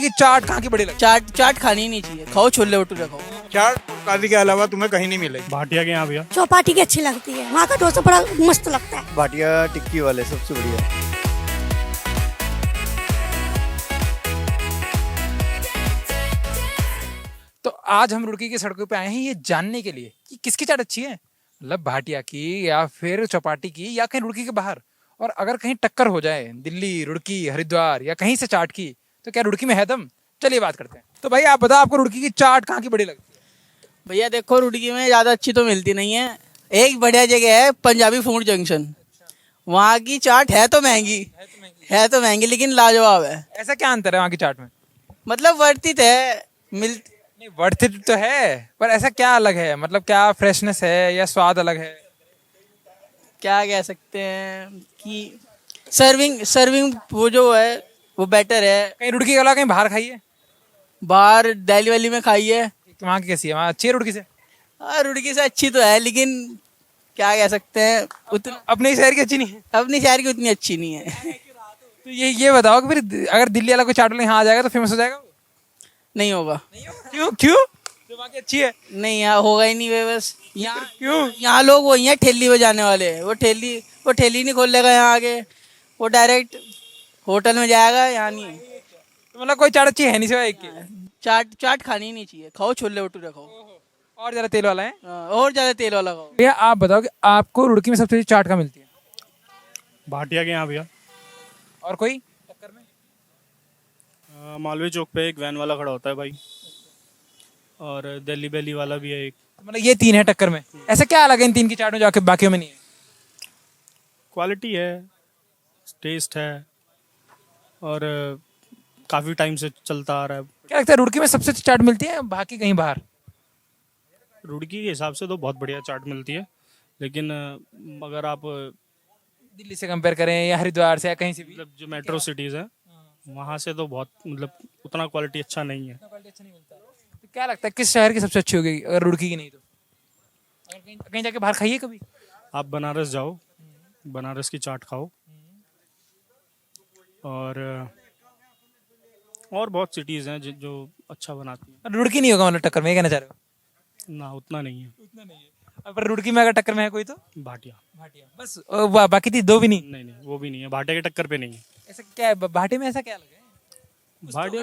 की चाट कहाँ की बड़ी लगती चाट चाट खानी ही नहीं चाहिए, खाओ छोले भटूरे खाओ। चाट काली के अलावा तुम्हें कहीं नहीं मिलेगी। भाटिया के यहाँ भैया चौपाटी की अच्छी लगती है, वहाँ का डोसा बड़ा मस्त लगता है। भाटिया टिक्की वाले सबसे बढ़िया। तो आज हम रुड़की की सड़कों पे आए हैं ये जानने के लिए कि किसकी चाट अच्छी है, मतलब भाटिया की या फिर चौपाटी की या कहीं रुड़की के बाहर। और अगर कहीं टक्कर हो जाए दिल्ली, रुड़की, हरिद्वार या कहीं से चाट की, तो क्या रुड़की में है दम? चलिए बात करते हैं। तो भाई आप बताओ, आपको रुड़की की चाट कहाँ की बड़ी लगती है? भैया देखो, रुड़की में ज़्यादा अच्छी तो मिलती नहीं है। एक बढ़िया जगह है पंजाबी फूड जंक्शन, वहाँ की चाट है तो महंगी लेकिन लाजवाब है। ऐसा क्या अंतर है वहाँ की चाट में? मतलब वर्थ इट है, नहीं, वर्थ इट तो है, पर ऐसा क्या अलग है? मतलब क्या फ्रेशनेस है या स्वाद अलग है? क्या कह सकते हैं कि सर्विंग वो जो है वो बेटर है। कहीं रुड़की के अलावा कहीं बाहर खाइए? बाहर दिल्ली वैली में खाई है। वहाँ की कैसी है? वहाँ अच्छी है रुड़की से? हाँ, रुड़की से अच्छी तो है, लेकिन क्या कह सकते हैं, उतना अपने शहर की अच्छी नहीं है? अपनी शहर की उतनी अच्छी नहीं है। तो ये बताओ कि फिर अगर दिल्ली वाला कोई चाट वाला यहाँ आ जाएगा तो फेमस हो जाएगा वो? नहीं होगा। क्यों क्यों? जो वहाँ की अच्छी है। नहीं, यहाँ होगा ही नहीं वे, बस यहाँ क्यों? यहाँ लोग वही हैं ठेली बजाने वाले। वो ठेली नहीं खोल लेगा यहाँ आगे, वो डायरेक्ट होटल में जाएगा, यहाँ नहीं। तो मतलब कोई चाट अच्छी है नहीं सिवाय एक की? चाट खानी ही नहीं चाहिए, खाओ छोले भटूरे खाओ। और ज्यादा तेल वाला है? हाँ, और ज्यादा तेल वाला खाओ। भैया आप बताओ कि आपको रुड़की में सबसे अच्छी चाट कहाँ मिलती है? भाटिया के यहाँ भैया और कोई टक्कर में? मालवीय चौक पे एक वैन वाला खड़ा होता है भाई, और दिल्ली बेली वाला भी है एक। मतलब ये तीन है टक्कर में। ऐसा क्या अलग है इन तीन की चाट में जाके बाकियों में नहीं है? क्वालिटी है, टेस्ट है, और काफ़ी टाइम से चलता आ रहा है। क्या लगता है रुड़की में सबसे अच्छी चाट मिलती है बाकी कहीं बाहर? रुड़की के हिसाब से तो बहुत बढ़िया चाट मिलती है, लेकिन अगर आप दिल्ली से कंपेयर करें या हरिद्वार से या कहीं से भी? मतलब जो मेट्रो सिटीज़ हैं वहाँ से तो बहुत मतलब उतना क्वालिटी अच्छा नहीं है। तो क्या लगता है किस शहर की सबसे अच्छी होगी अगर रुड़की की नहीं तो? अगर कहीं जाके बाहर खाइए कभी? आप बनारस जाओ, बनारस की चाट खाओ, और बहुत सिटीज़ हैं जो अच्छा बनाती हैं। रुड़की नहीं होगा मतलब टक्कर में, ये कहना चाह रहे हो? ना, उतना नहीं है। उतना नहीं है। पर रुड़की में अगर टक्कर में है कोई तो? भाटिया। भाटिया बस। बाकी थी दो भी नहीं? नहीं, वो भी नहीं है, भाटिया के टक्कर पे नहीं है। ऐसा क्या है भाटे में? ऐसा क्या लगे? भाटिया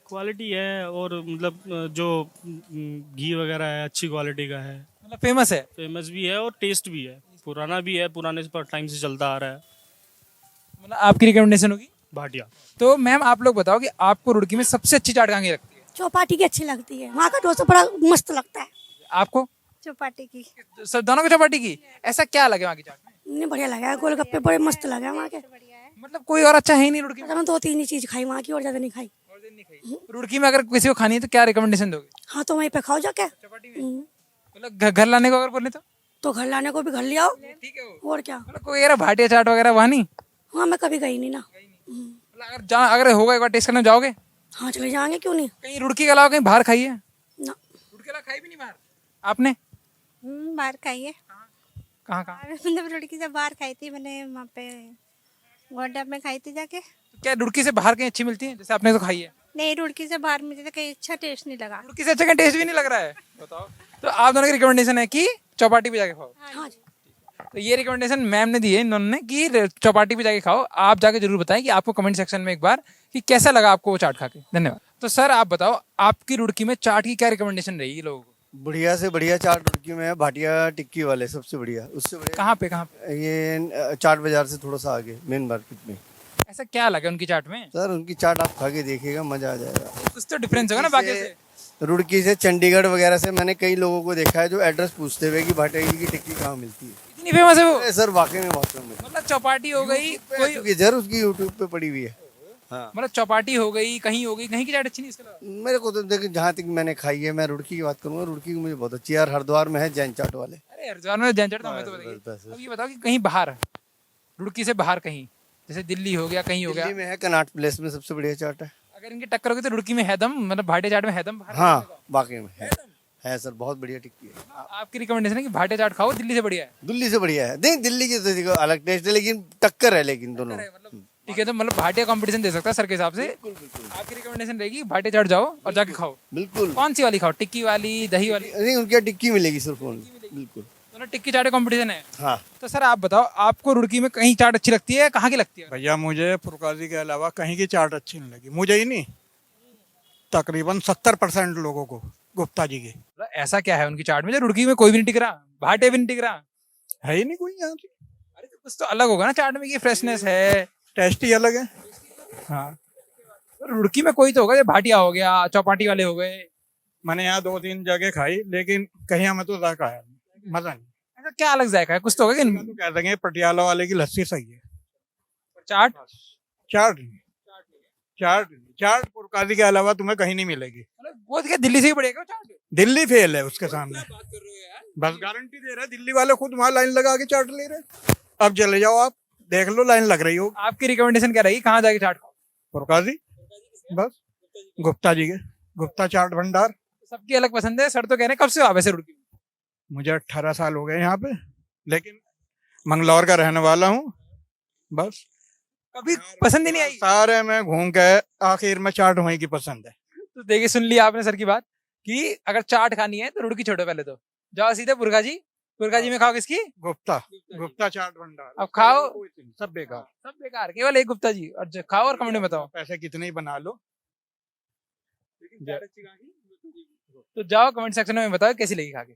क्वालिटी है, और मतलब जो घी वगैरह है अच्छी क्वालिटी का है, मतलब फेमस है? फेमस भी है और टेस्ट भी है, पुराना भी है, पुराने टाइम से चलता आ रहा है। मतलब आपकी रिकमेंडेशन होगी भाटिया। तो मैम आप लोग बताओ कि आपको रुड़की में सबसे अच्छी चाट कहाँ की लगती है? चौपाटी की अच्छी लगती है, वहाँ का डोसा बड़ा मस्त लगता है। आपको? चौपाटी की। सब दोनों को चौपाटी की? ऐसा क्या लगे वहाँ की चाट में? नहीं, बढ़िया लगा, गोलगप्पे बड़े मस्त लगे वहाँ के। मतलब कोई और अच्छा है ही नहीं रुड़की में? मैंने 2-3 ही चीज खाई वहाँ की, और ज्यादा नहीं खाई। रुड़की में अगर किसी को खानी है तो क्या रिकमेंडेशन दोगे? हाँ, तो वहीं पे खाओ जाके। मतलब घर लाने को अगर बोले तो घर लाने को भी घर ले आओ, ठीक है वो। और क्या। मतलब कोई यार भाटिया चाट वगैरह वहाँ नहीं? हाँ, मैं कभी गई नहीं ना। मतलब अगर होगा एक बार टेस्ट करने जाओगे? हाँ, चले जाएंगे, क्यों नहीं। कहीं रुड़की के अलावा कहीं बाहर खाई है? ना। रुड़की के अलावा खाई भी नहीं बाहर आपने? बाहर खाई है। कहाँ कहाँ? मतलब रुड़की से बाहर खाई थी मैंने, वहाँ पे गोड्डा में खाई थी जाके। तो क्या रुड़की से बाहर कहीं अच्छी मिलती है जैसे आपने तो खाई है? नहीं, रुड़की से बाहर मुझे तो कहीं अच्छा टेस्ट नहीं लगा। रुड़की से अच्छा कहीं टेस्ट भी नहीं लग रहा है? बताओ। तो आप दोनों की रिकमेंडेशन है कि चौपाटी पे जाके खाओ? हाँ जी। तो ये रिकमेंडेशन मैम ने दी है इन्होंने कि चौपाटी पे जाके खाओ। आप जाके जरूर बताएं कि आपको कमेंट सेक्शन में एक बार कि कैसा लगा आपको वो चाट खा के। धन्यवाद। तो सर आप बताओ, आपकी रुड़की में चाट की क्या रिकमेंडेशन रहेगी लोगों को? बढ़िया से बढ़िया चाट रुड़की में है भाटिया टिक्की वाले सबसे बढ़िया। उससे बढ़िया कहाँ पे ये चाट बाजार से थोड़ा सा आगे मेन मार्केट में। ऐसा क्या लगा उनकी चाट में? सर उनकी चाट आप खा के देखिएगा, मजा आ जाएगा। कुछ तो डिफरेंस होगा ना बाकी से? रुड़की से, चंडीगढ़ वगैरह से मैंने कई लोगों को देखा है जो एड्रेस पूछते हुए कि भाटिया की टिक्की कहाँ मिलती है। इतनी फेमस है वो? अरे सर वाकई में मतलब चौपाटी हो गई कोई, जरूर उसकी यूट्यूब पे पड़ी हुई है। हाँ, मतलब चौपाटी हो गई, कहीं हो गई, कहीं की चाट अच्छी नहीं इसके अलावा? मेरे को तो देखिए जहाँ तक मैंने खाई है, मैं रुड़की की बात करूंगा, रुड़की की मुझे बहुत अच्छी है। यार हरिद्वार में है जैन चाट वाले। अरे हरिद्वार में जैन चाट तो हमें तो बताइए। अब ये बताओ कि कहीं बाहर, रुड़की से बाहर कहीं, जैसे दिल्ली हो गया, कहीं हो गया? दिल्ली में है कनॉट प्लेस में सबसे बढ़िया चाट है। अगर इनकी टक्कर होगी तो रुड़की में है दम, मतलब भाटिया चाट में है दम? हाँ वाकई में है सर, बहुत बढ़िया टिक्की है। आपकी रिकमेंडेशन है कि भाटिया चाट खाओ, दिल्ली से बढ़िया है? दिल्ली से बढ़िया है। नहीं, दिल्ली की तो देखो अलग टेस्ट है, लेकिन टक्कर है, लेकिन दोनों। ठीक है, तो मतलब भाटिया कंपटीशन दे सकता है सर के हिसाब से। आपकी रिकमेंडेशन रहेगी भाटिया चाट जाओ और जाके खाओ। बिल्कुल। कौन सी वाली खाओ, टिक्की वाली, दही वाली? नहीं, उनके यहाँ टिक्की मिलेगी सिर्फ ओनली, बिल्कुल। दोनों टिक्की चाट कंपटीशन है। हाँ। तो सर आप बताओ, आपको रुड़की में कहीं चाट अच्छी लगती है, कहाँ की लगती है? भैया मुझे फुरकाजी के अलावा कहीं की चाट अच्छी नहीं लगी, मुझे ही नहीं, तकरीबन 70% लोगों को गुप्ता जी की। मतलब ऐसा क्या है उनकी चाट में जो रुड़की में कोई भी नहीं टिक रहा, भाटे भी नहीं टिक रहा? है ही नहीं कोई यहाँ की। अरे तो कुछ तो अलग होगा ना चाट में, ये फ्रेशनेस है। टेस्ट ही अलग है। हाँ, तो रुड़की में कोई तो होगा, ये भाटिया हो गया, चौपाटी वाले हो गए। मैंने यहाँ 2-3 जगह खाई, लेकिन कहीं हमें तो जायका आया नहीं, मजा नहीं। ऐसा क्या अलग जायका है, कुछ तो होगा कि इनका तो कह देंगे पटियाला वाले की लस्सी सही है। चाट? चाट नहीं, चाट नहीं, चाट फुरकाजी के अलावा तुम्हें कहीं नहीं मिलेगी। मतलब वो क्या दिल्ली से ही बढ़ेगा चाट? दिल्ली फेल है उसके सामने। बस गारंटी दे रहे, दिल्ली वाले खुद वहां लाइन लगा के चाट ले रहे। अब चले जाओ आप, देख लो लाइन लग रही हो। आपकी रिकमेंडेशन क्या रहेगी, कहाँ जाके चाट खाओ? फुरकाजी, बस गुप्ता जी के, गुप्ता चाट भंडार। सबकी अलग पसंद है। सर तो कह रहे हैं कब से हो आप ऐसे रुड़की में? मुझे 18 साल हो गए यहाँ पे, लेकिन मंगलौर का रहने वाला हूँ। बस कभी पसंद ही नहीं आई? सारे में घूम के आखिर में चाट वहीं की पसंद है। तो देखिए, सुन लिया आपने सर की बात कि अगर चाट खानी है तो रुड़की छोड़ो, पहले तो जाओ सीधे पुरखा जी में खाओ। किसकी? गुप्ता, गुप्ता चाट भंडार। अब खाओ। सब बेकार, सब बेकार, केवल एक गुप्ता जी। और खाओ और कमेंट में बताओ। पैसे कितने ही बना लो। तो जाओ कमेंट सेक्शन में बताओ कैसी लगी खा के।